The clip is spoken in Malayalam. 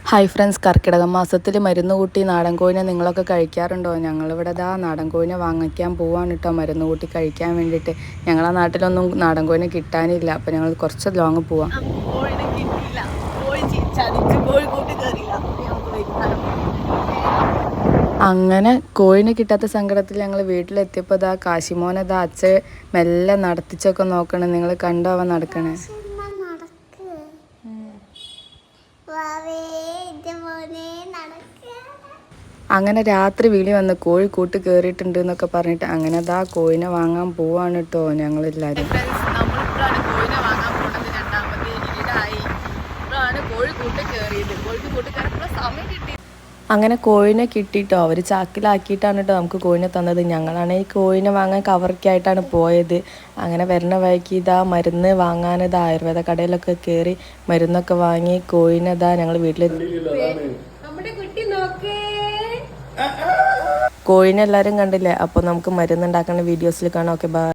ഹായ് ഫ്രണ്ട്സ്, കർക്കിടക മാസത്തിൽ മരുന്ന് കൂട്ടി നാടൻ കോഴിനെ നിങ്ങളൊക്കെ കഴിക്കാറുണ്ടോ? ഞങ്ങളിവിടെ നാടൻ കോഴിനെ വാങ്ങിക്കാൻ പോവാണ് കേട്ടോ, മരുന്ന് കൂട്ടി കഴിക്കാൻ വേണ്ടിയിട്ട്. ഞങ്ങളെ നാട്ടിലൊന്നും നാടൻ കോഴിനെ കിട്ടാനില്ല, അപ്പോൾ ഞങ്ങൾ കുറച്ച് ലോങ് പോവാം. അങ്ങനെ കോഴിനെ കിട്ടാത്ത സങ്കടത്തിൽ ഞങ്ങൾ വീട്ടിലെത്തിയപ്പോൾ കാശിമോനെ അച്ഛൻ മെല്ലെ നടത്തിച്ചൊക്കെ നോക്കണം. നിങ്ങൾ കണ്ടോ അവൻ നടക്കണേ? അങ്ങനെ രാത്രി വിളി വന്ന് കോഴി കൂട്ട് കയറിയിട്ടുണ്ട് എന്നൊക്കെ പറഞ്ഞിട്ട് അങ്ങനെ കോഴിനെ വാങ്ങാൻ പോവാണ് കേട്ടോ ഞങ്ങളെല്ലാവരും. അങ്ങനെ കോഴിനെ കിട്ടിയിട്ടോ, അവർ ചാക്കിലാക്കിയിട്ടാണ് കേട്ടോ നമുക്ക് കോഴിനെ തന്നത്. ഞങ്ങളാണെങ്കിൽ കോഴിനെ വാങ്ങാൻ കവർക്കായിട്ടാണ് പോയത്. അങ്ങനെ വരുന്ന വഴിക്ക് മരുന്ന് വാങ്ങാൻ ആയുർവേദ കടയിലൊക്കെ കയറി മരുന്നൊക്കെ വാങ്ങി കോഴിനെ ഞങ്ങൾ വീട്ടിലെത്തി. കോഴിനെ എല്ലാവരും കണ്ടില്ലേ? അപ്പോൾ നമുക്ക് മരുന്നുണ്ടാക്കുന്ന വീഡിയോസിൽ കാണാം. Okay, by.